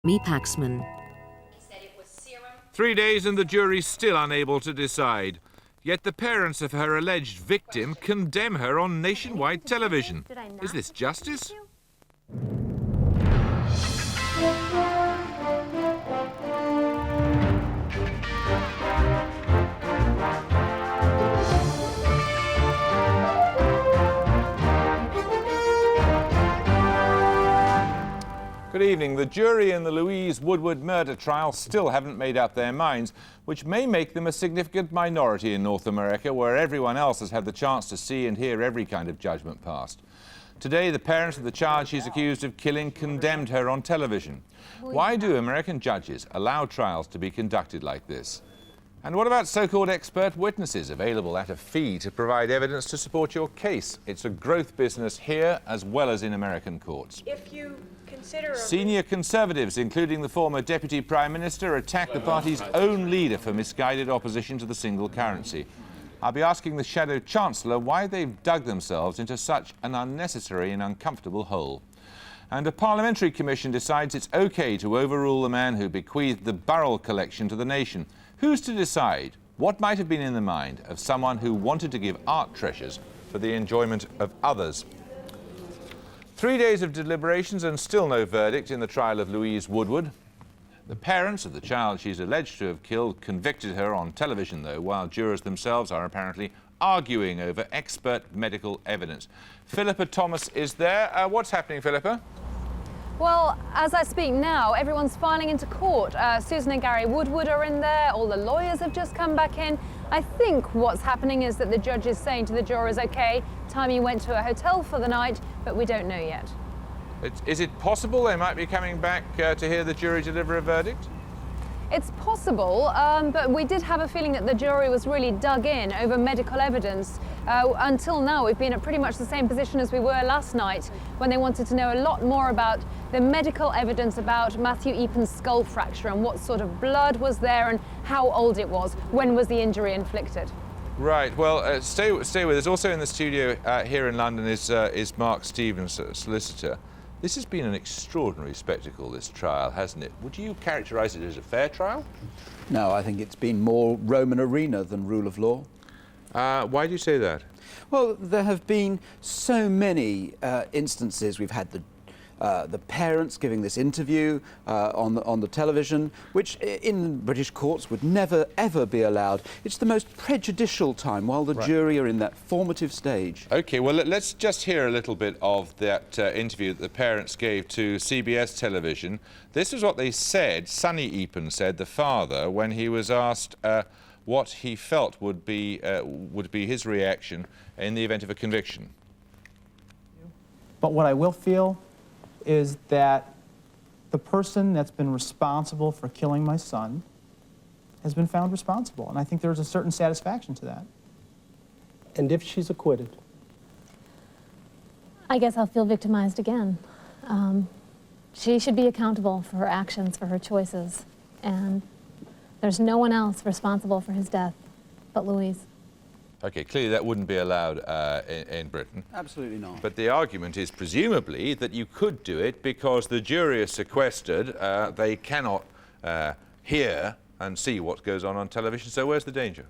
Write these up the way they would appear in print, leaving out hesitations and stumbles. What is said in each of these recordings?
Paxman. 3 days and the jury's still unable to decide. Yet the parents of her alleged victim condemn her on nationwide television. Is this justice? Good evening. The jury in the Louise Woodward murder trial still haven't made up their minds, which may make them a significant minority in North America, where everyone else has had the chance to see and hear every kind of judgment passed. Today, the parents of the child she's accused of killing condemned her on television. Why do American judges allow trials to be conducted like this? And what about so-called expert witnesses available at a fee to provide evidence to support your case? It's a growth business here as well as in American courts. If you consider Senior Conservatives, including the former Deputy Prime Minister, attacked the party's own leader for misguided opposition to the single currency. I'll be asking the Shadow Chancellor why they've dug themselves into such an unnecessary and uncomfortable hole. And a parliamentary commission decides it's OK to overrule the man who bequeathed the Burrell collection to the nation. Who's to decide what might have been in the mind of someone who wanted to give art treasures for the enjoyment of others? 3 days of deliberations and still no verdict in the trial of Louise Woodward. The parents of the child she's alleged to have killed convicted her on television, though, while jurors themselves are apparently arguing over expert medical evidence. Philippa Thomas is there. What's happening, Philippa? Well, as I speak now, everyone's filing into court. Susan and Gary Woodward are in there. All the lawyers have just come back in. I think what's happening is that the judge is saying to the jurors, OK, Timmy went to a hotel for the night, but we don't know yet. Is it possible they might be coming back to hear the jury deliver a verdict? It's possible, but we did have a feeling that the jury was really dug in over medical evidence. Until now, we've been at pretty much the same position as we were last night, when they wanted to know a lot more about the medical evidence about Matthew Eapen's skull fracture and what sort of blood was there and how old it was. When was the injury inflicted? Right. Well, stay with us. Also in the studio here in London is Mark Stevens, solicitor. This has been an extraordinary spectacle, this trial, hasn't it? Would you characterise it as a fair trial? No, I think it's been more Roman arena than rule of law. Why do you say that? Well, there have been so many instances. We've had the parents giving this interview on the television, which in British courts would never, ever be allowed. It's the most prejudicial time while the jury are in that formative stage. OK, well, let's just hear a little bit of that interview that the parents gave to CBS television. This is what they said, Sonny Eapen said, the father, when he was asked what he felt would be his reaction in the event of a conviction. But what I will feel is that the person that's been responsible for killing my son has been found responsible. And I think there's a certain satisfaction to that. And if she's acquitted? I guess I'll feel victimized again. She should be accountable for her actions, for her choices. And there's no one else responsible for his death but Louise. OK, clearly that wouldn't be allowed in Britain. Absolutely not. But the argument is presumably that you could do it because the jury is sequestered. They cannot hear and see what goes on television. So where's the danger?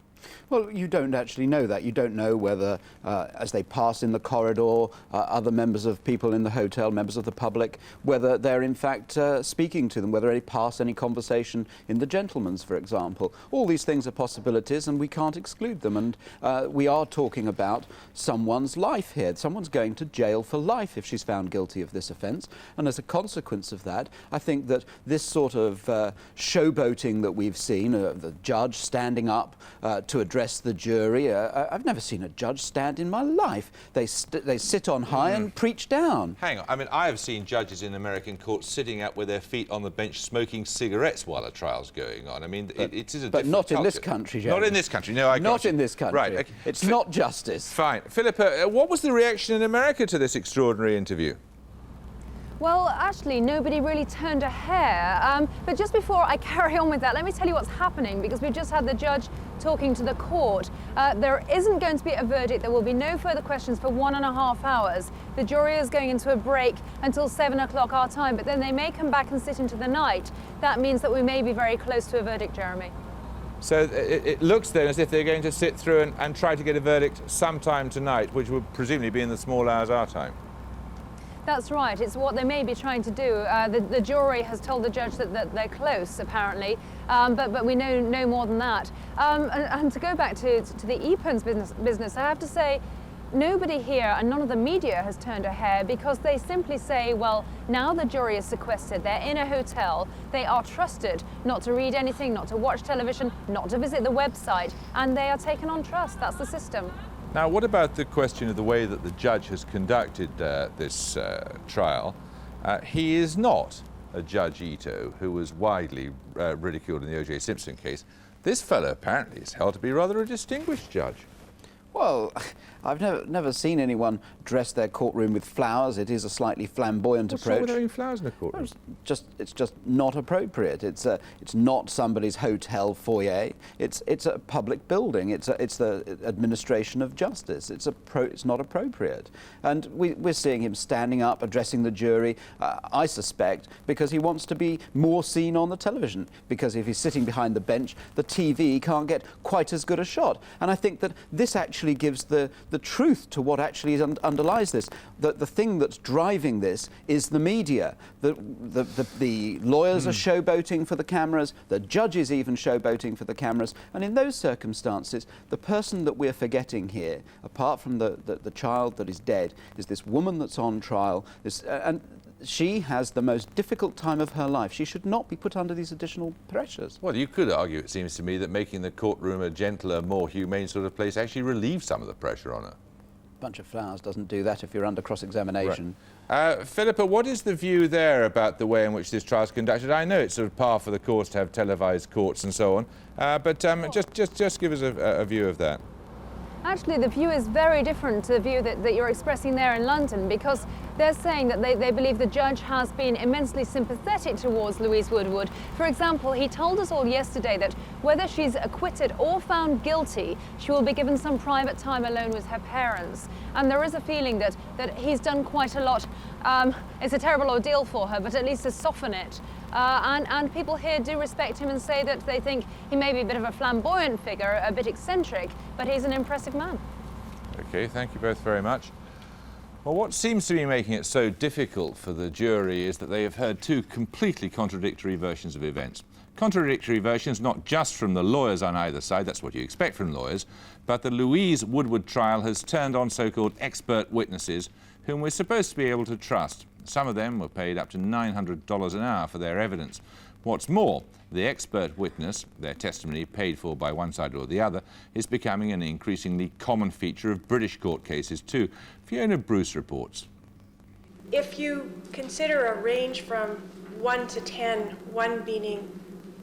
Well, you don't actually know that. You don't know whether, as they pass in the corridor, other members of people in the hotel, members of the public, whether they're in fact speaking to them, whether they pass any conversation in the gentleman's, for example. All these things are possibilities, and we can't exclude them. And we are talking about someone's life here. Someone's going to jail for life if she's found guilty of this offence. And as a consequence of that, I think that this sort of showboating that we've seen, the judge standing up to address the jury. I've never seen a judge stand in my life. They sit on high and preach down. Hang on. I mean, I have seen judges in American courts sitting up with their feet on the bench smoking cigarettes while a trial's going on. I mean, it is a different But not culture. in this country, Jeremy. Not in this country, no, I got Not you. in this country. Right. Okay. It's not justice. Fine. Philippa, what was the reaction in America to this extraordinary interview? Well, actually, nobody really turned a hair. But just before I carry on with that, let me tell you what's happening, because we've just had the judge talking to the court. There isn't going to be a verdict. There will be no further questions for 1.5 hours. the jury is going into a break until 7 o'clock our time, but then they may come back and sit into the night. That means that we may be very close to a verdict, Jeremy. So it looks then as if they're going to sit through and try to get a verdict sometime tonight, which will presumably be in the small hours our time. That's right. It's what they may be trying to do. The jury has told the judge that they're close, apparently, but we know no more than that. And to go back to the EPON's business, I have to say, nobody here and none of the media has turned a hair, because they simply say, well, now the jury is sequestered, they're in a hotel, they are trusted not to read anything, not to watch television, not to visit the website, and they are taken on trust. That's the system. Now, what about the question of the way that the judge has conducted this trial? He is not a Judge Ito, who was widely ridiculed in the O.J. Simpson case. This fellow apparently is held to be rather a distinguished judge. Well, I've never seen anyone dress their courtroom with flowers. It is a slightly flamboyant What's approach. wrong with having flowers in a courtroom? It's just not appropriate. It's not somebody's hotel foyer. It's a public building. It's the administration of justice. It's not appropriate. And we're seeing him standing up, addressing the jury. I suspect because he wants to be more seen on the television. Because if he's sitting behind the bench, the TV can't get quite as good a shot. And I think that this actually gives the truth to what actually underlies this. The thing that's driving this is the media. The lawyers are showboating for the cameras, the judges even showboating for the cameras, and in those circumstances, the person that we're forgetting here, apart from the child that is dead, is this woman that's on trial, and she has the most difficult time of her life. She should not be put under these additional pressures. Well, you could argue, it seems to me, that making the courtroom a gentler, more humane sort of place actually relieves some of the pressure on her. A bunch of flowers doesn't do that if you're under cross-examination. Right. Philippa, what is the view there about the way in which this trial is conducted? I know it's sort of par for the course to have televised courts and so on, but just give us a view of that. Actually, the view is very different to the view that you're expressing there in London, because they're saying that they believe the judge has been immensely sympathetic towards Louise Woodward. For example, he told us all yesterday that whether she's acquitted or found guilty, she will be given some private time alone with her parents. And there is a feeling that he's done quite a lot. It's a terrible ordeal for her, but at least to soften it. And people here do respect him and say that they think he may be a bit of a flamboyant figure, a bit eccentric, but he's an impressive man. OK, thank you both very much. Well, what seems to be making it so difficult for the jury is that they have heard two completely contradictory versions of events. Contradictory versions not just from the lawyers on either side, that's what you expect from lawyers, but the Louise Woodward trial has turned on so-called expert witnesses whom we're supposed to be able to trust. Some of them were paid up to $900 an hour for their evidence. What's more, the expert witness, their testimony paid for by one side or the other, is becoming an increasingly common feature of British court cases too. Fiona Bruce reports. If you consider a range from 1 to 10, 1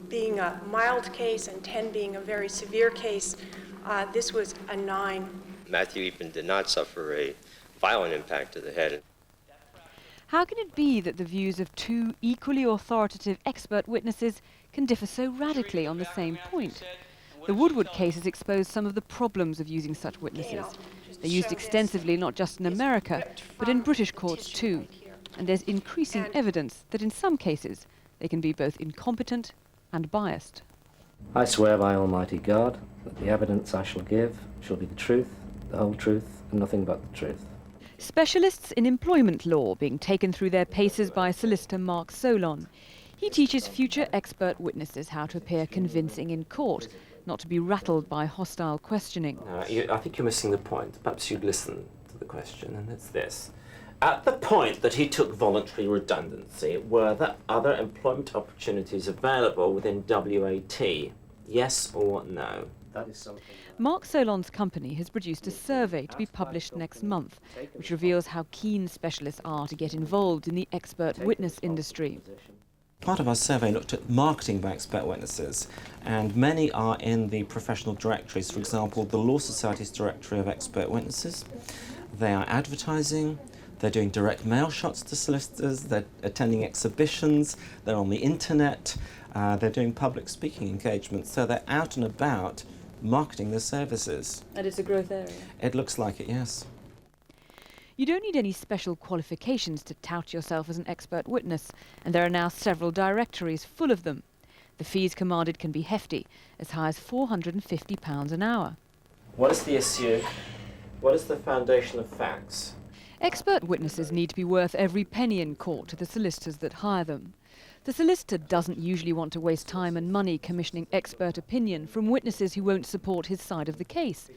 being a mild case and 10 being a very severe case, this was a 9. Matthew even did not suffer a violent impact to the head. How can it be that the views of two equally authoritative expert witnesses can differ so radically on the same point? The Woodward case has exposed some of the problems of using such witnesses. They're used extensively not just in America, but in British courts too. And there's increasing evidence that in some cases they can be both incompetent and biased. I swear by Almighty God that the evidence I shall give shall be the truth, the whole truth, and nothing but the truth. Specialists in employment law being taken through their paces by solicitor Mark Solon. He teaches future expert witnesses how to appear convincing in court, not to be rattled by hostile questioning. I think you're missing the point. Perhaps you'd listen to the question, and it's this. At the point that he took voluntary redundancy, were there other employment opportunities available within WAT? Yes or no? That is something. Mark Solon's company has produced a survey to be published next month, which reveals how keen specialists are to get involved in the expert witness industry. Part of our survey looked at marketing by expert witnesses, and many are in the professional directories. For example, the Law Society's directory of expert witnesses. They are advertising, they're doing direct mail shots to solicitors, they're attending exhibitions, they're on the internet, they're doing public speaking engagements, so they're out and about marketing their services. And it's a growth area? It looks like it, yes. You don't need any special qualifications to tout yourself as an expert witness, and there are now several directories full of them. The fees commanded can be hefty, as high as £450 an hour. What is the issue? What is the foundation of facts? Expert witnesses need to be worth every penny in court to the solicitors that hire them. The solicitor doesn't usually want to waste time and money commissioning expert opinion from witnesses who won't support his side of the case.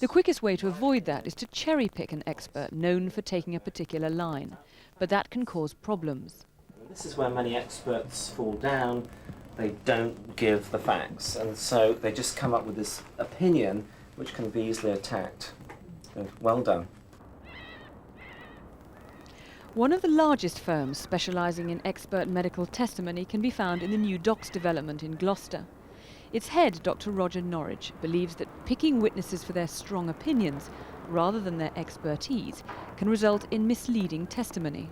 The quickest way to avoid that is to cherry-pick an expert known for taking a particular line, but that can cause problems. This is where many experts fall down. They don't give the facts, and so they just come up with this opinion which can be easily attacked. So, well done. One of the largest firms specialising in expert medical testimony can be found in the new docks development in Gloucester. Its head, Dr. Roger Norwich, believes that picking witnesses for their strong opinions rather than their expertise can result in misleading testimony.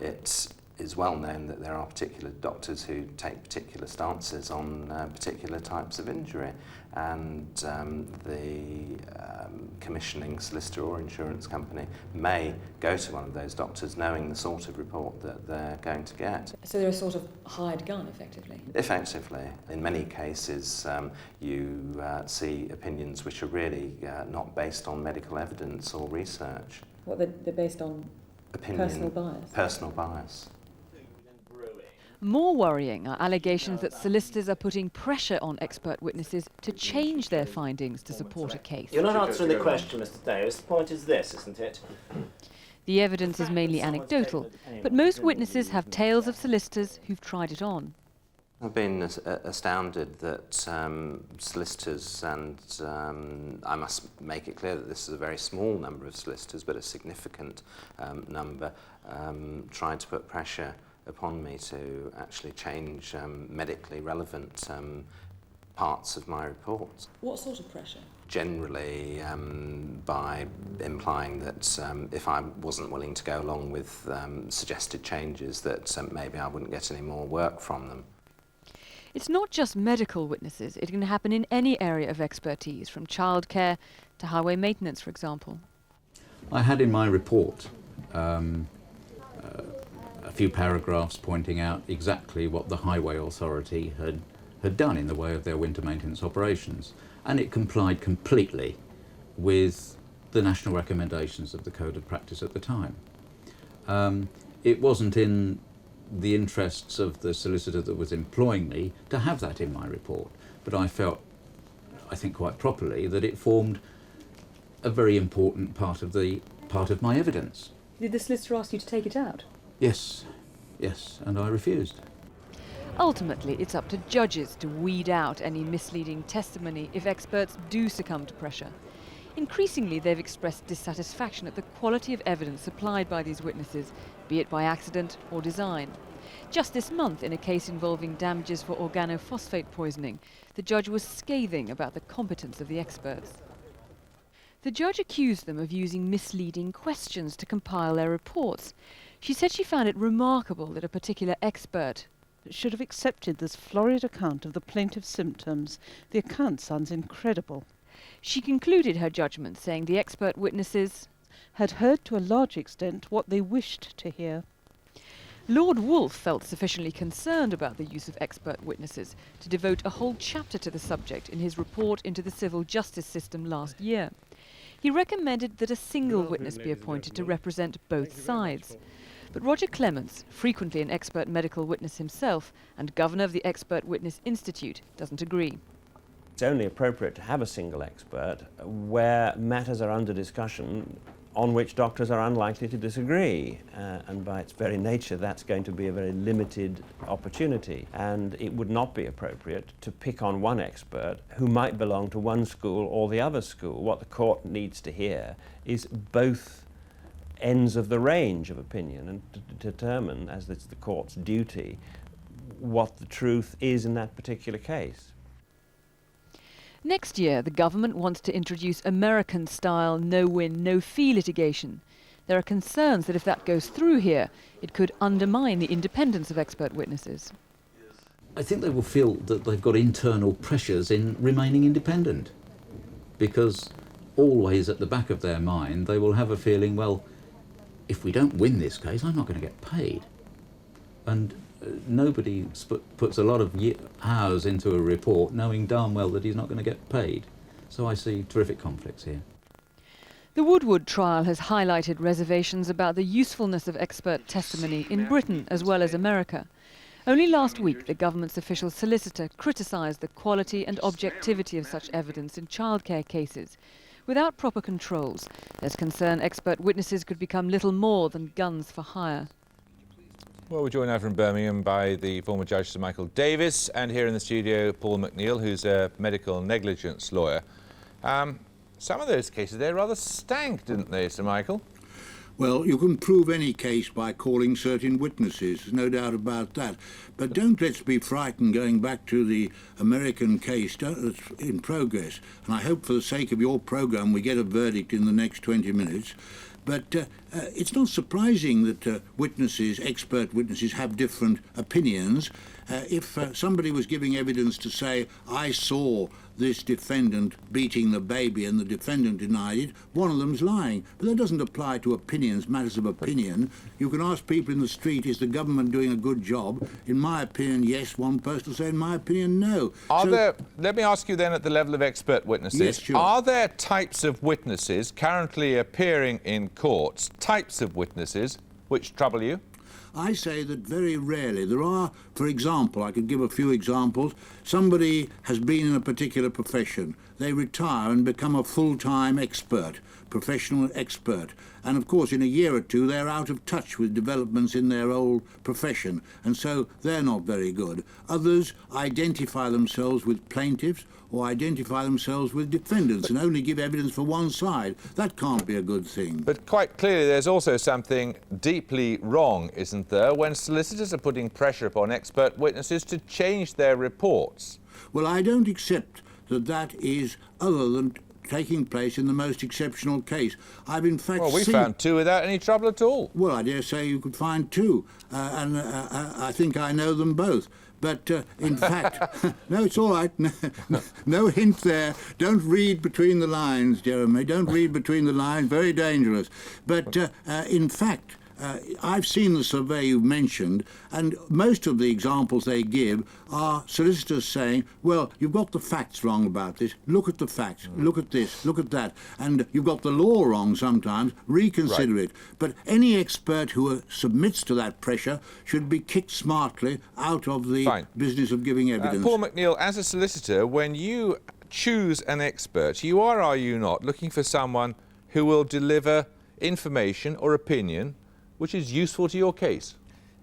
It is well known that there are particular doctors who take particular stances on particular types of injury, and the commissioning solicitor or insurance company may go to one of those doctors knowing the sort of report that they're going to get. So they're a sort of hired gun, effectively? Effectively. In many cases, you see opinions which are really not based on medical evidence or research. What, they're based on personal bias? Personal bias. More worrying are allegations that solicitors are putting pressure on expert witnesses to change their findings to support a case. You're not answering the question, Mr. Davis. The point is this, isn't it? The evidence is mainly anecdotal, but most witnesses have tales of solicitors who've tried it on. I've been astounded that solicitors, and I must make it clear that this is a very small number of solicitors, but a significant number, tried to put pressure upon me to actually change medically relevant parts of my reports. What sort of pressure? Generally by implying that if I wasn't willing to go along with suggested changes, that maybe I wouldn't get any more work from them. It's not just medical witnesses. It can happen in any area of expertise, from childcare to highway maintenance, for example. I had in my report a few paragraphs pointing out exactly what the Highway Authority had done in the way of their winter maintenance operations, and it complied completely with the national recommendations of the Code of Practice at the time. It wasn't in the interests of the solicitor that was employing me to have that in my report, but I felt, I think quite properly, that it formed a very important part of my evidence. Did the solicitor ask you to take it out? Yes, and I refused. Ultimately, it's up to judges to weed out any misleading testimony if experts do succumb to pressure. Increasingly, they've expressed dissatisfaction at the quality of evidence supplied by these witnesses, be it by accident or design. Just this month, in a case involving damages for organophosphate poisoning, the judge was scathing about the competence of the experts. The judge accused them of using misleading questions to compile their reports. She said she found it remarkable that a particular expert should have accepted this florid account of the plaintiff's symptoms. The account sounds incredible. She concluded her judgment saying the expert witnesses had heard to a large extent what they wished to hear. Lord Woolf felt sufficiently concerned about the use of expert witnesses to devote a whole chapter to the subject in his report into the civil justice system last year. He recommended that a single witness be appointed to represent both sides. But Roger Clements, frequently an expert medical witness himself and governor of the Expert Witness Institute, doesn't agree. It's only appropriate to have a single expert where matters are under discussion on which doctors are unlikely to disagree. And by its very nature, that's going to be a very limited opportunity. And it would not be appropriate to pick on one expert who might belong to one school or the other school. What the court needs to hear is both ends of the range of opinion and to determine, as it's the court's duty, what the truth is in that particular case. Next year, the government wants to introduce American-style no-win, no-fee litigation. There are concerns that if that goes through here, it could undermine the independence of expert witnesses. I think they will feel that they've got internal pressures in remaining independent, because always at the back of their mind they will have a feeling, well, if we don't win this case, I'm not going to get paid. And nobody puts a lot of hours into a report knowing darn well that he's not going to get paid. So I see terrific conflicts here. The Woodward trial has highlighted reservations about the usefulness of expert testimony in Britain as well as America. Only last week, the government's official solicitor criticised the quality and objectivity of such evidence in childcare cases. Without proper controls, there's concern expert witnesses could become little more than guns for hire. Well, we're joined now from Birmingham by the former Judge Sir Michael Davis, and here in the studio, Paul McNeill, who's a medical negligence lawyer. Some of those cases, they rather stank, didn't they, Sir Michael? Well, you can prove any case by calling certain witnesses, there's no doubt about that. But don't let's be frightened going back to the American case that's in progress. And I hope for the sake of your programme we get a verdict in the next 20 minutes. But it's not surprising that witnesses, expert witnesses, have different opinions. If somebody was giving evidence to say, I saw this defendant beating the baby and the defendant denied it, one of them's lying. But that doesn't apply to opinions, matters of opinion. You can ask people in the street, is the government doing a good job? In my opinion, yes. One person will say, in my opinion, no. Let me ask you then at the level of expert witnesses. Yes, sure. Are there types of witnesses currently appearing in courts, types of witnesses, which trouble you? I say that very rarely. There are, for example, I could give a few examples. Somebody has been in a particular profession. They retire and become a full-time expert, professional expert. And of course, in a year or two, they're out of touch with developments in their old profession. And so they're not very good. Others identify themselves with plaintiffs or identify themselves with defendants and only give evidence for one side. That can't be a good thing. But quite clearly there's also something deeply wrong, isn't there, when solicitors are putting pressure upon expert witnesses to change their reports? Well, I don't accept that that is other than taking place in the most exceptional case. I've in fact we found two without any trouble at all. Well, I dare say you could find two, and I think I know them both. But in fact, no, it's all right. No hint there. Don't read between the lines, Jeremy. Don't read between the lines. Very dangerous. But in fact, I've seen the survey you mentioned, and most of the examples they give are solicitors saying, well, you've got the facts wrong about this, look at the facts, look at this, look at that, and you've got the law wrong sometimes, reconsider it. But any expert who submits to that pressure should be kicked smartly out of the business of giving evidence. Paul McNeill, as a solicitor, when you choose an expert, you are you not, looking for someone who will deliver information or opinion which is useful to your case?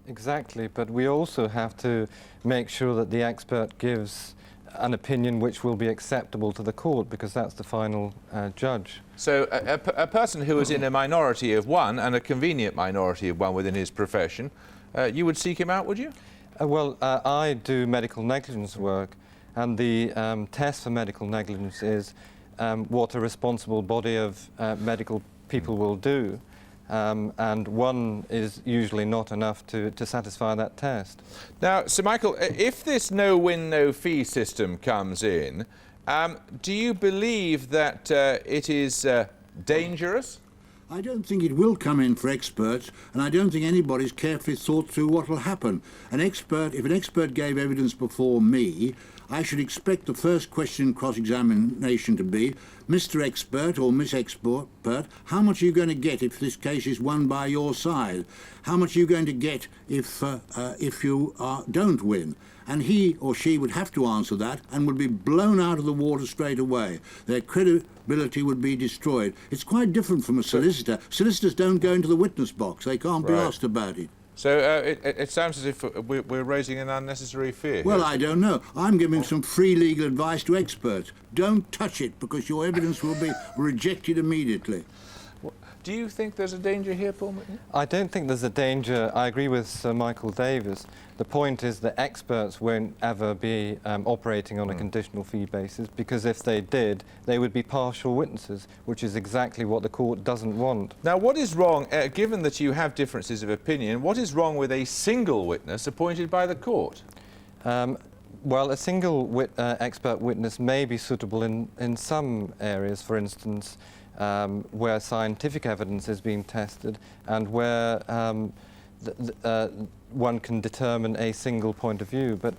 Exactly, but we also have to make sure that the expert gives an opinion which will be acceptable to the court, because that's the final judge. So a person who is in a minority of one, and a convenient minority of one within his profession, you would seek him out, would you? Well, I do medical negligence work, and the test for medical negligence is what a responsible body of medical people will do. And one is usually not enough to satisfy that test. Now, Sir Michael, if this no-win, no-fee system comes in, do you believe that it is dangerous? I don't think it will come in for experts, and I don't think anybody's carefully thought through what will happen. If an expert gave evidence before me, I should expect the first question in cross-examination to be, Mr. Expert or Miss Expert, how much are you going to get if this case is won by your side? How much are you going to get if you don't win? And he or she would have to answer that and would be blown out of the water straight away. Their credibility would be destroyed. It's quite different from a solicitor. Solicitors don't go into the witness box. They can't be asked about it. So it sounds as if we're raising an unnecessary fear. Well, I don't know. I'm giving some free legal advice to experts. Don't touch it, because your evidence will be rejected immediately. Do you think there's a danger here, Paul McNeill? I don't think there's a danger. I agree with Sir Michael Davis. The point is that experts won't ever be operating on a conditional fee basis, because if they did, they would be partial witnesses, which is exactly what the court doesn't want. Now, what is wrong, given that you have differences of opinion, what is wrong with a single witness appointed by the court? Well, a single expert witness may be suitable in some areas. For instance, where scientific evidence is being tested and where one can determine a single point of view. But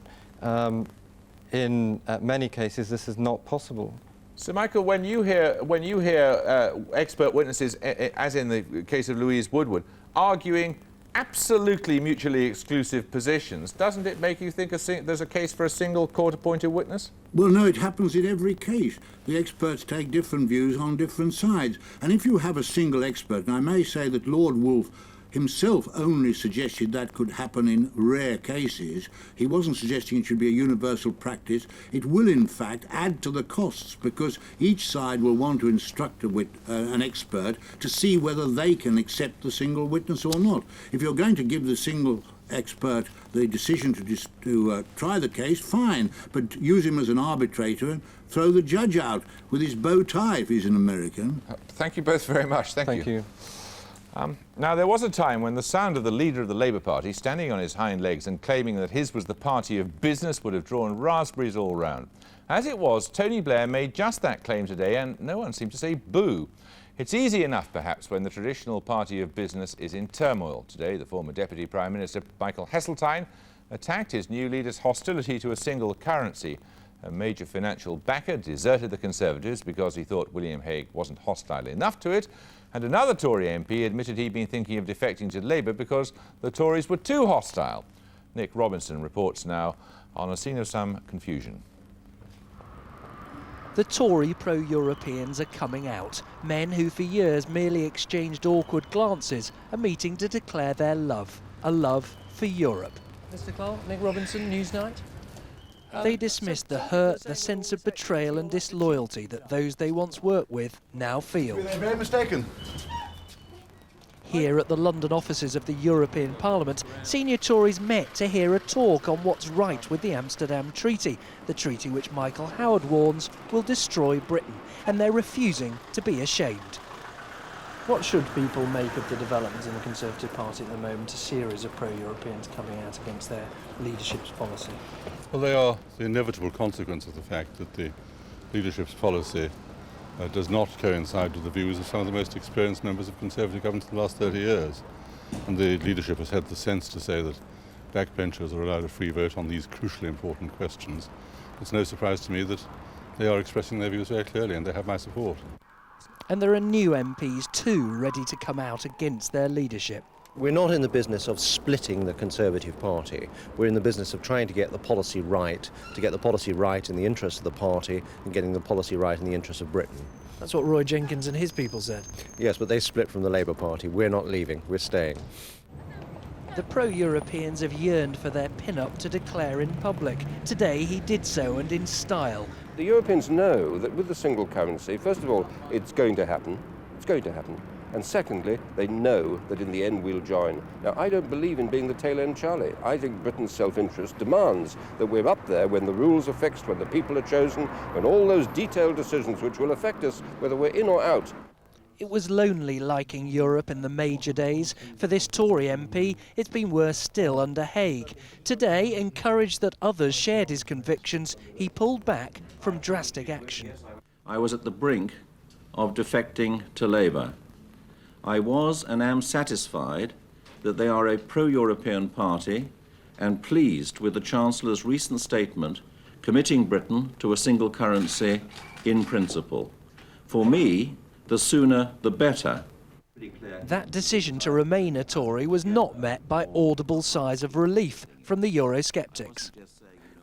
in many cases, this is not possible. So, Michael, when you hear expert witnesses, as in the case of Louise Woodward, arguing absolutely mutually exclusive positions, doesn't it make you think there's a case for a single court-appointed witness? Well, no, it happens in every case. The experts take different views on different sides. And if you have a single expert, and I may say that Lord Woolf himself only suggested that could happen in rare cases. He wasn't suggesting it should be a universal practice. It will, in fact, add to the costs because each side will want to instruct an expert to see whether they can accept the single witness or not. If you're going to give the single expert the decision to try the case, fine, but use him as an arbitrator and throw the judge out with his bow tie if he's an American. Thank you both very much. Thank you. Now, there was a time when the sound of the leader of the Labour Party standing on his hind legs and claiming that his was the party of business would have drawn raspberries all round. As it was, Tony Blair made just that claim today, and no one seemed to say boo. It's easy enough, perhaps, when the traditional party of business is in turmoil. Today, the former Deputy Prime Minister, Michael Heseltine, attacked his new leader's hostility to a single currency. A major financial backer deserted the Conservatives because he thought William Hague wasn't hostile enough to it, and another Tory MP admitted he'd been thinking of defecting to Labour because the Tories were too hostile. Nick Robinson reports now on a scene of some confusion. The Tory pro-Europeans are coming out. Men who for years merely exchanged awkward glances are meeting to declare their love, a love for Europe. Mr. Clark, Nick Robinson, Newsnight. They dismissed the hurt, the sense of betrayal and disloyalty that those they once worked with now feel. They're very mistaken. Here at the London offices of the European Parliament, senior Tories met to hear a talk on what's right with the Amsterdam Treaty, the treaty which Michael Howard warns will destroy Britain, and they're refusing to be ashamed. What should people make of the developments in the Conservative Party at the moment, a series of pro-Europeans coming out against their leadership's policy? Well, they are the inevitable consequence of the fact that the leadership's policy does not coincide with the views of some of the most experienced members of Conservative governments in the last 30 years. And the leadership has had the sense to say that backbenchers are allowed a free vote on these crucially important questions. It's no surprise to me that they are expressing their views very clearly, and they have my support. And there are new MPs too ready to come out against their leadership. We're not in the business of splitting the Conservative Party. We're in the business of trying to get the policy right, in the interest of the party and getting the policy right in the interest of Britain. That's what Roy Jenkins and his people said. Yes, but they split from the Labour Party. We're not leaving, we're staying. The pro-Europeans have yearned for their pin-up to declare in public. Today he did so, and in style. The Europeans know that with the single currency, first of all, it's going to happen. And secondly, they know that in the end we'll join. Now, I don't believe in being the tail end Charlie. I think Britain's self-interest demands that we're up there when the rules are fixed, when the people are chosen, when all those detailed decisions which will affect us, whether we're in or out. It was lonely liking Europe in the major days. For this Tory MP, it's been worse still under Hague. Today, encouraged that others shared his convictions, he pulled back from drastic action. I was at the brink of defecting to Labour. I was and am satisfied that they are a pro-European party and pleased with the Chancellor's recent statement committing Britain to a single currency in principle. For me, the sooner the better. That decision to remain a Tory was not met by audible sighs of relief from the Eurosceptics.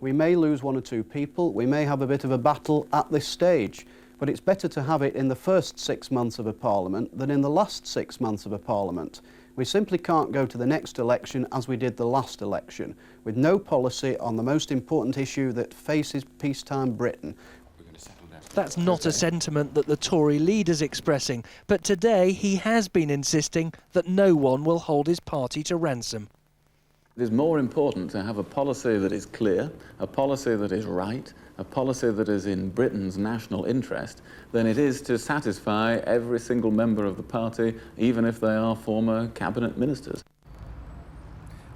We may lose one or two people, we may have a bit of a battle at this stage, but it's better to have it in the first 6 months of a parliament than in the last 6 months of a parliament. We simply can't go to the next election as we did the last election, with no policy on the most important issue that faces peacetime Britain. That's not a sentiment that the Tory leader's expressing, but today he has been insisting that no one will hold his party to ransom. It is more important to have a policy that is clear, a policy that is right, a policy that is in Britain's national interest, than it is to satisfy every single member of the party, even if they are former cabinet ministers.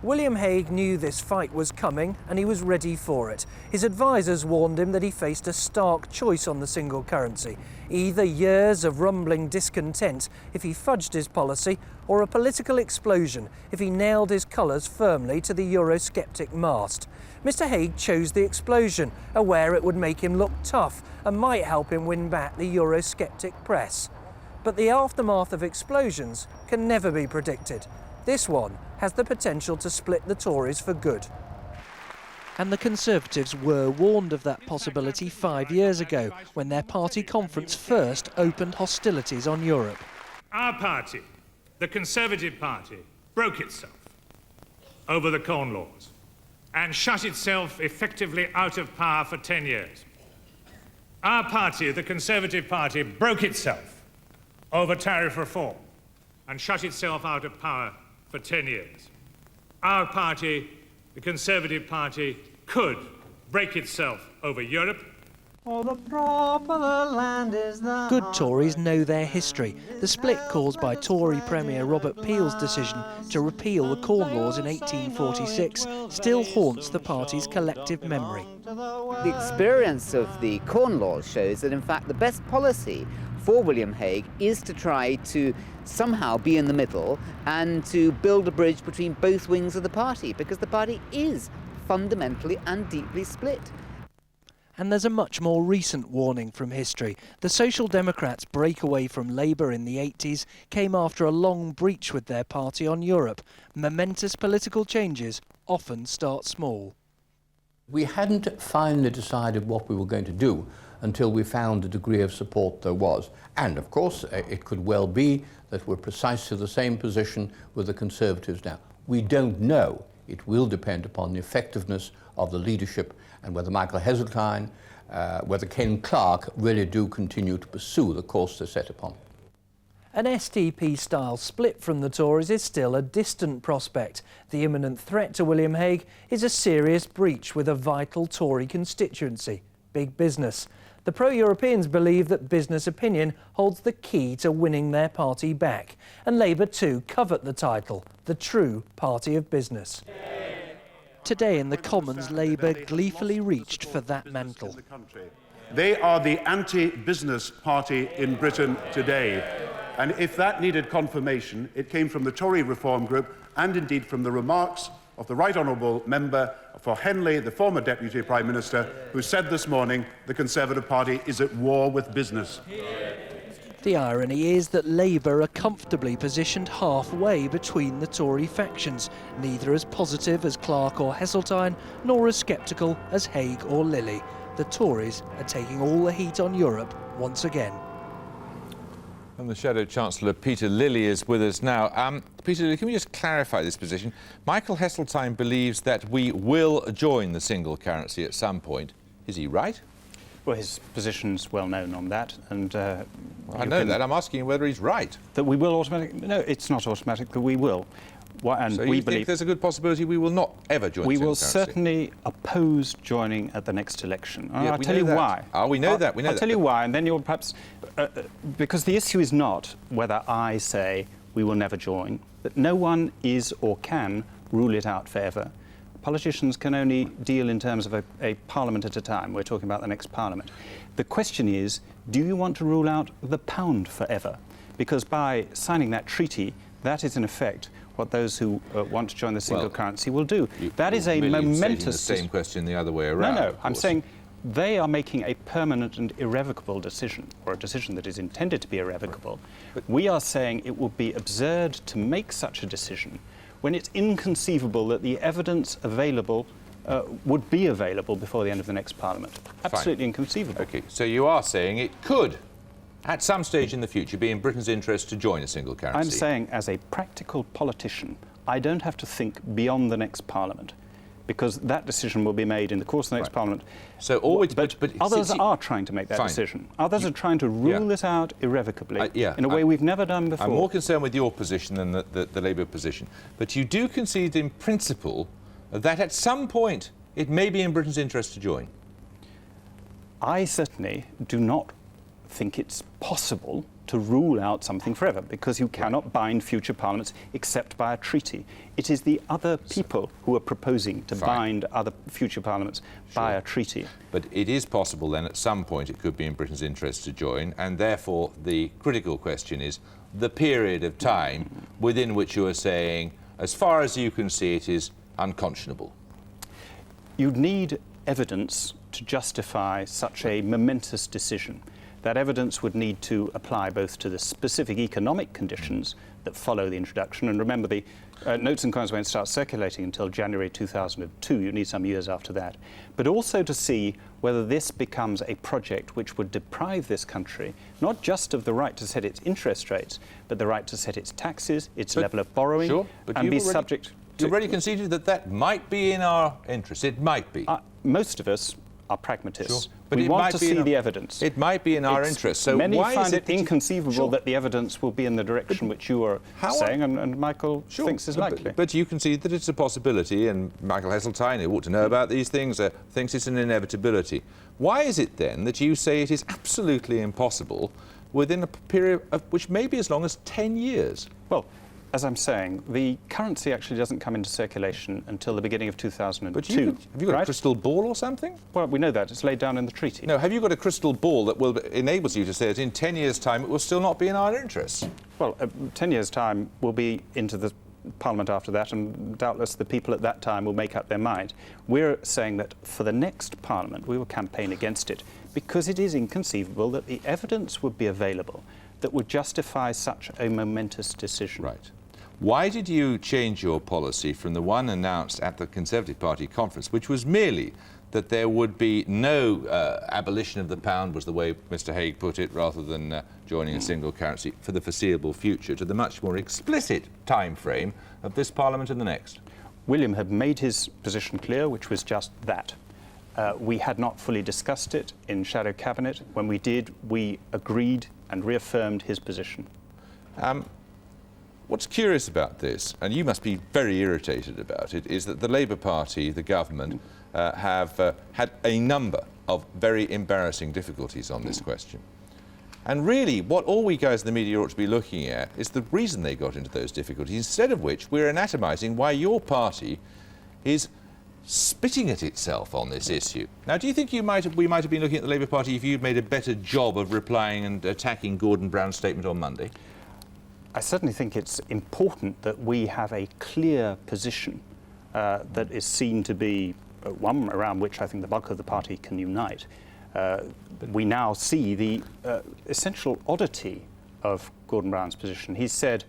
William Hague knew this fight was coming and he was ready for it. His advisors warned him that he faced a stark choice on the single currency. Either years of rumbling discontent if he fudged his policy, or a political explosion if he nailed his colours firmly to the Eurosceptic mast. Mr Hague chose the explosion, aware it would make him look tough and might help him win back the Eurosceptic press. But the aftermath of explosions can never be predicted. This one has the potential to split the Tories for good. And the Conservatives were warned of that possibility 5 years ago, when their party conference first opened hostilities on Europe. Our party, the Conservative Party, broke itself over the Corn Laws and shut itself effectively out of power for 10 years. Our party, the Conservative Party, broke itself over tariff reform and shut itself out of power for 10 years. Our party, the Conservative Party, could break itself over Europe. Good Tories know their history. The split caused by Tory Premier Robert Peel's decision to repeal the Corn Laws in 1846 still haunts the party's collective memory. The experience of the Corn Laws shows that, in fact, the best policy for William Hague is to try to somehow be in the middle and to build a bridge between both wings of the party, because the party is fundamentally and deeply split. And there's a much more recent warning from history. The Social Democrats' breakaway from Labour in the 80s came after a long breach with their party on Europe. Momentous political changes often start small. We hadn't finally decided what we were going to do until we found the degree of support there was. And of course, it could well be that we're precisely the same position with the Conservatives now. We don't know. It will depend upon the effectiveness of the leadership and whether Michael Heseltine, whether Ken Clarke really do continue to pursue the course they're set upon. An STP-style split from the Tories is still a distant prospect. The imminent threat to William Hague is a serious breach with a vital Tory constituency, big business. The pro-Europeans believe that business opinion holds the key to winning their party back. And Labour too covet the title, the true party of business. Today in the Commons, Labour gleefully reached for that mantle. They are the anti-business party in Britain today. And if that needed confirmation, it came from the Tory Reform Group and indeed from the remarks of the Right Honourable Member for Henley, the former Deputy Prime Minister, who said this morning the Conservative Party is at war with business. The irony is that Labour are comfortably positioned halfway between the Tory factions, neither as positive as Clarke or Heseltine, nor as sceptical as Hague or Lilly. The Tories are taking all the heat on Europe once again. And the Shadow Chancellor, Peter Lilly, is with us now. Peter Lilly, can we just clarify this position? Michael Heseltine believes that we will join the single currency at some point. Is he right? Well, his position's well known on that, and I know that. I'm asking whether he's right. That we will automatically. No, it's not automatic. That we will. And so we you believe think there's a good possibility we will not ever join the single currency? We will certainly oppose joining at the next election. Yeah, I'll tell you why. We know that. We know that. I'll tell you why, and then you'll perhaps... because the issue is not whether I say we will never join, that no one is or can rule it out forever. Politicians can only deal in terms of a parliament at a time. We're talking about the next parliament. The question is, do you want to rule out the pound forever? Because by signing that treaty, that is in effect what those who want to join the single currency will do. That is a momentous... the same question the other way around. No, I'm saying they are making a permanent and irrevocable decision, or a decision that is intended to be irrevocable. But we are saying it would be absurd to make such a decision when it's inconceivable that the evidence available would be available before the end of the next Parliament. Absolutely inconceivable. OK, so you are saying it could, at some stage in the future, be in Britain's interest to join a single currency? I'm saying, as a practical politician, I don't have to think beyond the next Parliament, because that decision will be made in the course of the next Parliament. So always, but others are trying to make that decision. Others are trying to rule this out irrevocably in a way we've never done before. I'm more concerned with your position than the Labour position. But you do concede in principle that at some point it may be in Britain's interest to join. I certainly do not think it's possible to rule out something forever, because you cannot bind future parliaments except by a treaty. It is the other people who are proposing to bind other future parliaments by a treaty. But it is possible then at some point it could be in Britain's interest to join, and therefore the critical question is the period of time within which you are saying, as far as you can see, it is unconscionable. You'd need evidence to justify such a momentous decision. That evidence would need to apply both to the specific economic conditions that follow the introduction, and remember the notes and coins won't start circulating until January 2002, you need some years after that, but also to see whether this becomes a project which would deprive this country not just of the right to set its interest rates, but the right to set its taxes, its level of borrowing, and be subject. You've already conceded that that might be in our interest. It might be. Most of us are pragmatists. But we want to see the evidence. It might be in our interest. So many why find is it inconceivable that the evidence will be in the direction which you are saying, and Michael thinks is likely. But you concede that it's a possibility, and Michael Heseltine, who ought to know about these things, thinks it's an inevitability. Why is it then that you say it is absolutely impossible within a period of which may be as long as 10 years? Well, as I'm saying, the currency actually doesn't come into circulation until the beginning of 2002. But have you got a crystal ball or something? Well, we know that. It's laid down in the treaty. No, have you got a crystal ball that enables you to say that in 10 years' time it will still not be in our interests? Well, 10 years' time will be into the Parliament after that, and doubtless the people at that time will make up their mind. We're saying that for the next Parliament we will campaign against it, because it is inconceivable that the evidence would be available that would justify such a momentous decision. Right. Why did you change your policy from the one announced at the Conservative Party conference, which was merely that there would be no abolition of the pound, was the way Mr. Hague put it, rather than joining a single currency for the foreseeable future, to the much more explicit time frame of this Parliament and the next? William had made his position clear, which was just that. We had not fully discussed it in Shadow Cabinet. When we did, we agreed and reaffirmed his position. What's curious about this, and you must be very irritated about it, is that the Labour Party, the government, have had a number of very embarrassing difficulties on this question. And really, what all we guys in the media ought to be looking at is the reason they got into those difficulties, instead of which we're anatomising why your party is spitting at itself on this issue. Now, do you think we might have been looking at the Labour Party if you'd made a better job of replying and attacking Gordon Brown's statement on Monday? I certainly think it's important that we have a clear position that is seen to be one around which I think the bulk of the party can unite. We now see the essential oddity of Gordon Brown's position. He said,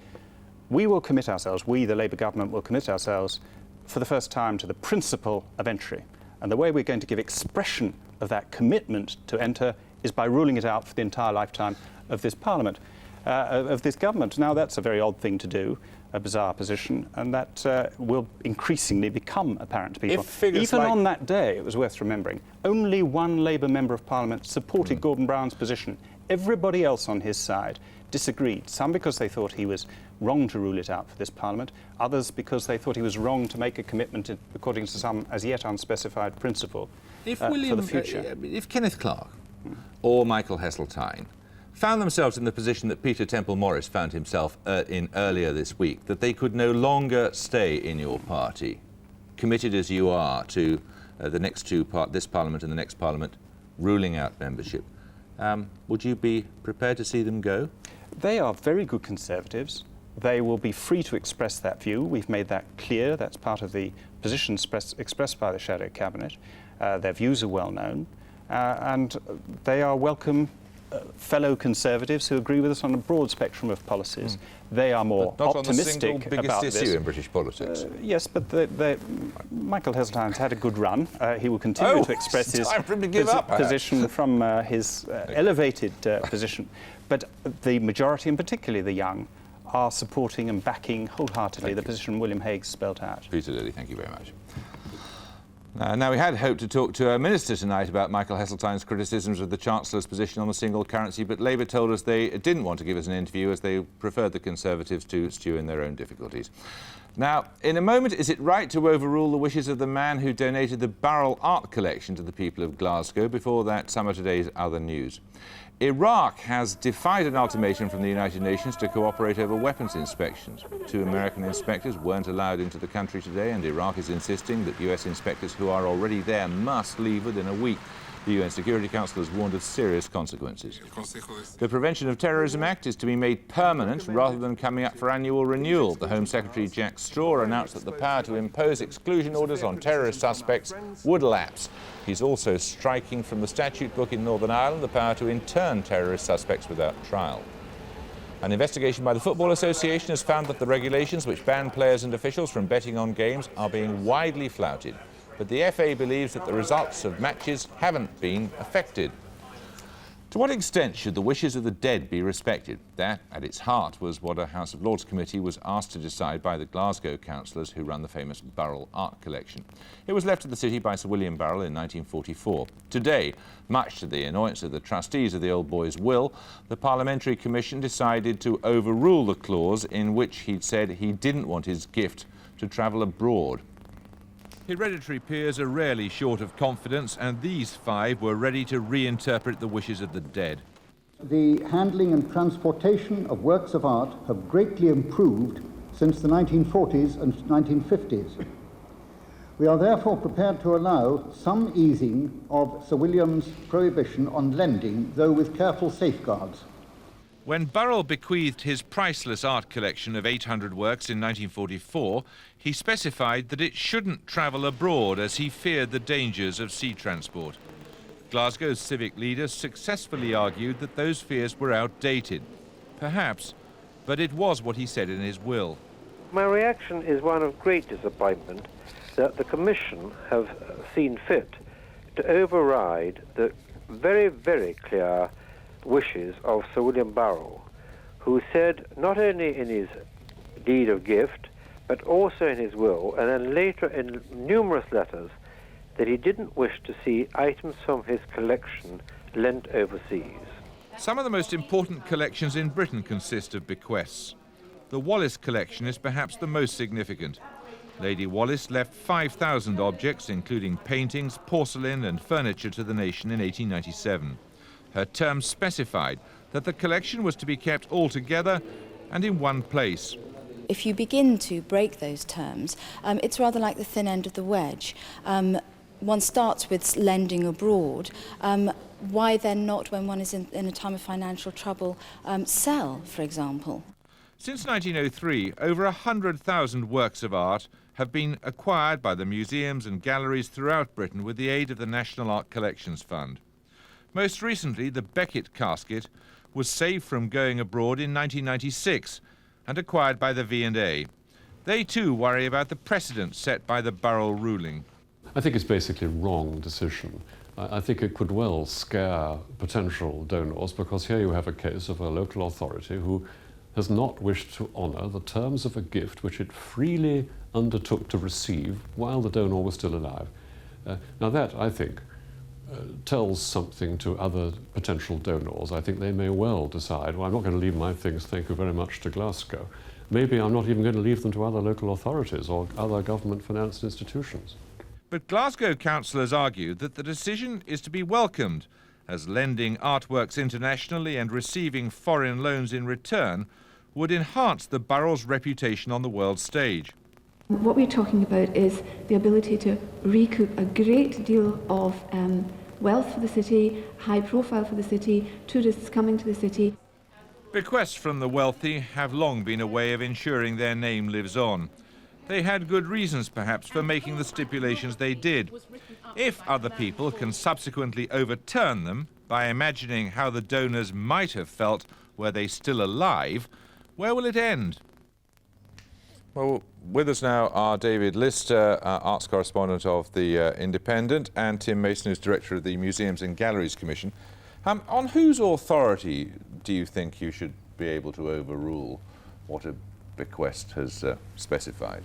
we will commit ourselves, we, the Labour government, will commit ourselves for the first time to the principle of entry. And the way we're going to give expression of that commitment to enter is by ruling it out for the entire lifetime of this Parliament. Of this government. Now, that's a very odd thing to do, a bizarre position, and that will increasingly become apparent to people. Even on that day, it was worth remembering, only one Labour Member of Parliament supported Gordon Brown's position. Everybody else on his side disagreed, some because they thought he was wrong to rule it out for this Parliament, others because they thought he was wrong to make a commitment according to some as yet unspecified principle for the future. If Kenneth Clarke or Michael Heseltine found themselves in the position that Peter Temple-Morris found himself in earlier this week, that they could no longer stay in your party, committed as you are to the next this Parliament and the next Parliament, ruling out membership, would you be prepared to see them go? They are very good Conservatives. They will be free to express that view. We've made that clear. That's part of the position expressed by the Shadow Cabinet. Their views are well known, and they are welcome fellow Conservatives who agree with us on a broad spectrum of policies. They are more not optimistic on the single biggest issue in British politics. Yes, but Michael Heseltine's had a good run. He will continue to express his position from his elevated position. But the majority, and particularly the young, are supporting and backing wholeheartedly the position William Hague spelt out. Peter Lilly, thank you very much. Now, we had hoped to talk to a minister tonight about Michael Heseltine's criticisms of the Chancellor's position on the single currency, but Labour told us they didn't want to give us an interview as they preferred the Conservatives to stew in their own difficulties. Now, in a moment, is it right to overrule the wishes of the man who donated the Barrel art collection to the people of Glasgow? Before that, some of today's other news. Iraq has defied an ultimatum from the United Nations to cooperate over weapons inspections. 2 American inspectors weren't allowed into the country today, and Iraq is insisting that US inspectors who are already there must leave within a week. The UN Security Council has warned of serious consequences. The Prevention of Terrorism Act is to be made permanent rather than coming up for annual renewal. The Home Secretary Jack Straw announced that the power to impose exclusion orders on terrorist suspects would lapse. He's also striking from the statute book in Northern Ireland the power to intern terrorist suspects without trial. An investigation by the Football Association has found that the regulations which ban players and officials from betting on games are being widely flouted. But the FA believes that the results of matches haven't been affected. To what extent should the wishes of the dead be respected? That, at its heart, was what a House of Lords committee was asked to decide by the Glasgow councillors who run the famous Barrel art collection. It was left to the city by Sir William Barrel in 1944. Today, much to the annoyance of the trustees of the old boy's will, the Parliamentary Commission decided to overrule the clause in which he'd said he didn't want his gift to travel abroad. Hereditary peers are rarely short of confidence, and these 5 were ready to reinterpret the wishes of the dead. The handling and transportation of works of art have greatly improved since the 1940s and 1950s. We are therefore prepared to allow some easing of Sir William's prohibition on lending, though with careful safeguards. When Barrel bequeathed his priceless art collection of 800 works in 1944, he specified that it shouldn't travel abroad as he feared the dangers of sea transport. Glasgow's civic leaders successfully argued that those fears were outdated. Perhaps, but it was what he said in his will. My reaction is one of great disappointment that the Commission have seen fit to override the very, very clear wishes of Sir William Barrel, who said not only in his deed of gift, but also in his will, and then later in numerous letters, that he didn't wish to see items from his collection lent overseas. Some of the most important collections in Britain consist of bequests. The Wallace collection is perhaps the most significant. Lady Wallace left 5,000 objects, including paintings, porcelain and furniture, to the nation in 1897. Her terms specified that the collection was to be kept all together and in one place. If you begin to break those terms, it's rather like the thin end of the wedge. One starts with lending abroad. Why then not, when one is in a time of financial trouble, sell, for example? Since 1903, over 100,000 works of art have been acquired by the museums and galleries throughout Britain with the aid of the National Art Collections Fund. Most recently, the Beckett casket was saved from going abroad in 1996 and acquired by the V&A. They too worry about the precedent set by the Barrel ruling. I think it's basically a wrong decision. I think it could well scare potential donors, because here you have a case of a local authority who has not wished to honour the terms of a gift which it freely undertook to receive while the donor was still alive. Now that, I think, tells something to other potential donors. I think they may well decide, well, I'm not going to leave my things, thank you very much, to Glasgow. Maybe I'm not even going to leave them to other local authorities or other government-financed institutions. But Glasgow councillors argue that the decision is to be welcomed, as lending artworks internationally and receiving foreign loans in return would enhance the Barrel's reputation on the world stage. What we're talking about is the ability to recoup a great deal of wealth for the city, high profile for the city, tourists coming to the city. Bequests from the wealthy have long been a way of ensuring their name lives on. They had good reasons, perhaps, for making the stipulations they did. If other people can subsequently overturn them by imagining how the donors might have felt were they still alive, where will it end? Well, with us now are David Lister, arts correspondent of The Independent, and Tim Mason, who's director of the Museums and Galleries Commission. On whose authority do you think you should be able to overrule what a bequest has specified?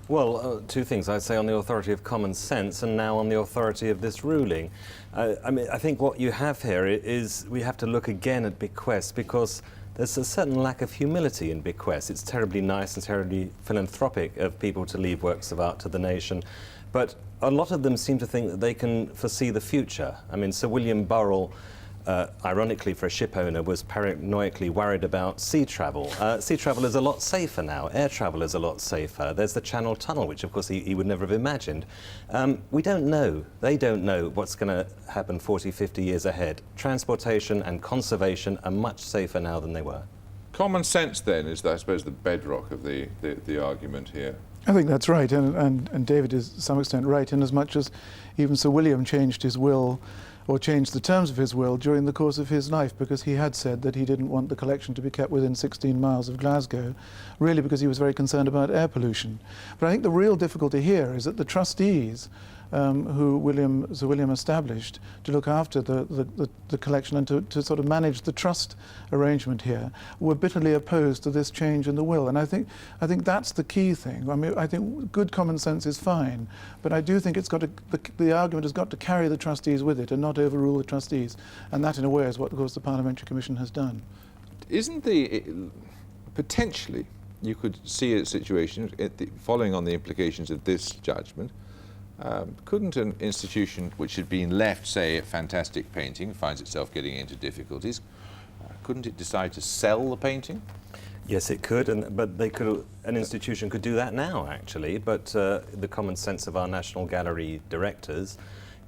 Well, two things. I'd say on the authority of common sense and now on the authority of this ruling. I think what you have here is we have to look again at bequests, because there's a certain lack of humility in bequests. It's terribly nice and terribly philanthropic of people to leave works of art to the nation, but a lot of them seem to think that they can foresee the future. I mean, Sir William Burrell, ironically for a ship owner, was paranoidally worried about sea travel. Sea travel is a lot safer now. Air travel is a lot safer. There's the Channel Tunnel, which of course he would never have imagined. We don't know. They don't know what's going to happen 40, 50 years ahead. Transportation and conservation are much safer now than they were. Common sense, then, is, I suppose, the bedrock of the argument here. I think that's right, and David is to some extent right, in as much as even Sir William changed his will, or changed the terms of his will during the course of his life, because he had said that he didn't want the collection to be kept within 16 miles of Glasgow, really because he was very concerned about air pollution. But I think the real difficulty here is that the trustees who Sir William established to look after the collection and to sort of manage the trust arrangement here were bitterly opposed to this change in the will. And I think that's the key thing. I mean, I think good common sense is fine, but I do think it's got to, the argument has got to carry the trustees with it and not overrule the trustees. And that, in a way, is what, of course, the Parliamentary Commission has done. Isn't potentially, you could see a situation, following on the implications of this judgment, couldn't an institution which had been left, say, a fantastic painting, finds itself getting into difficulties, couldn't it decide to sell the painting? Yes, it could, but an institution could do that now, actually, but the common sense of our National Gallery directors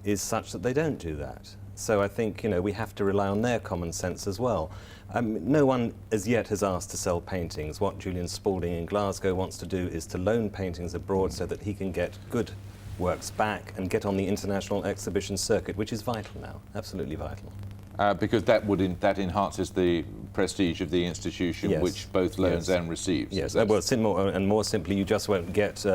is such that they don't do that. So I think, we have to rely on their common sense as well. No one as yet has asked to sell paintings. What Julian Spalding in Glasgow wants to do is to loan paintings abroad so that he can get good works back and get on the international exhibition circuit, which is vital now, absolutely vital. Because that enhances the prestige of the institution, yes, which both loans and receives. Yes, more simply, you just won't get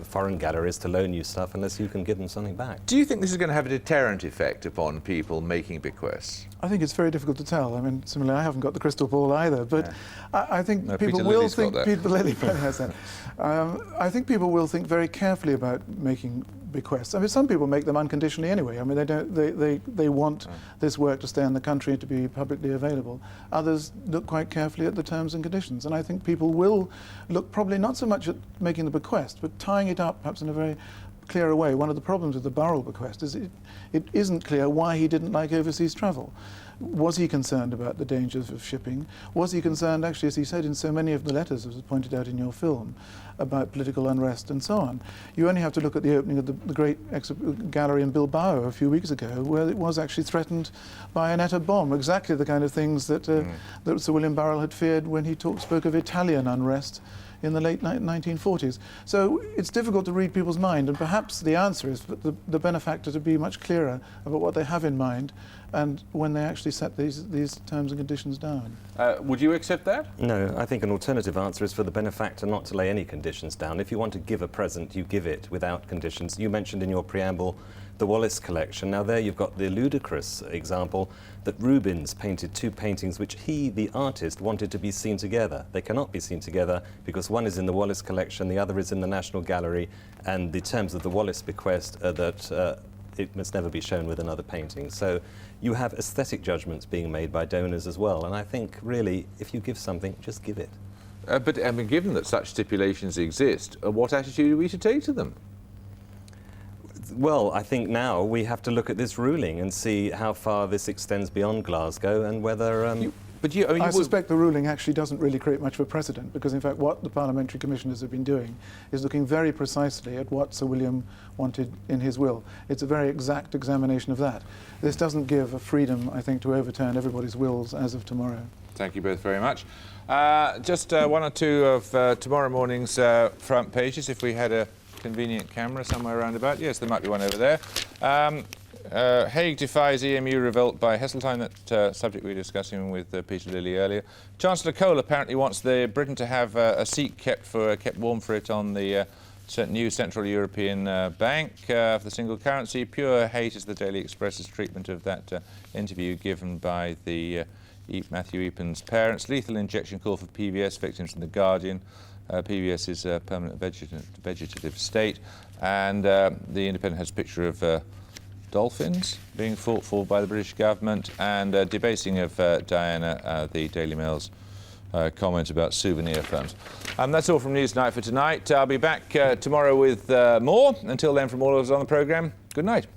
foreign galleries to loan you stuff unless you can give them something back. Do you think this is going to have a deterrent effect upon people making bequests? I think it's very difficult to tell. I mean, similarly, I haven't got the crystal ball either, but yeah. I think people Peter will Lilly's think... Peter Lilly has that. I think people will think very carefully about making bequests. I mean, some people make them unconditionally anyway. I mean, they want this work to stay in the country and to be publicly available. Others look quite carefully at the terms and conditions, and I think people will look probably not so much at making the bequest, but tying it up perhaps in a very clearer way. One of the problems with the Burrell bequest is it isn't clear why he didn't like overseas travel. Was he concerned about the dangers of shipping? Was he concerned, actually, as he said in so many of the letters, as was pointed out in your film, about political unrest and so on? You only have to look at the opening of the great gallery in Bilbao a few weeks ago, where it was actually threatened by an atom bomb, exactly the kind of things that, that Sir William Burrell had feared when he spoke of Italian unrest in the late 1940s. So it's difficult to read people's mind, and perhaps the answer is for the benefactor to be much clearer about what they have in mind and when they actually set these terms and conditions down. Would you accept that? No, I think an alternative answer is for the benefactor not to lay any conditions down. If you want to give a present, you give it without conditions. You mentioned in your preamble the Wallace collection. Now there you've got the ludicrous example that Rubens painted two paintings which he, the artist, wanted to be seen together. They cannot be seen together because one is in the Wallace collection, the other is in the National Gallery, and the terms of the Wallace bequest are that it must never be shown with another painting. So you have aesthetic judgments being made by donors as well, and I think really if you give something, just give it. But I mean, given that such stipulations exist, what attitude are we to take to them? Well, I think now we have to look at this ruling and see how far this extends beyond Glasgow and whether... I suspect the ruling actually doesn't really create much of a precedent, because in fact what the parliamentary commissioners have been doing is looking very precisely at what Sir William wanted in his will. It's a very exact examination of that. This doesn't give a freedom, I think, to overturn everybody's wills as of tomorrow. Thank you both very much. Just one or two of tomorrow morning's front pages, if we had a convenient camera somewhere around about. Yes, there might be one over there. Hague defies EMU revolt by Heseltine, that subject we were discussing with Peter Lilly earlier. Chancellor Cole apparently wants Britain to have a seat kept warm for it on the new Central European Bank for the single currency. Pure hate is the Daily Express's treatment of that interview given by the Matthew Eapen's parents. Lethal injection call for PBS victims in The Guardian. PBS is a permanent vegetative state. And the Independent has a picture of dolphins being fought for by the British government, and debasing of Diana, the Daily Mail's comment about souvenir firms. That's all from Newsnight for tonight. I'll be back tomorrow with more. Until then, from all of us on the programme, good night.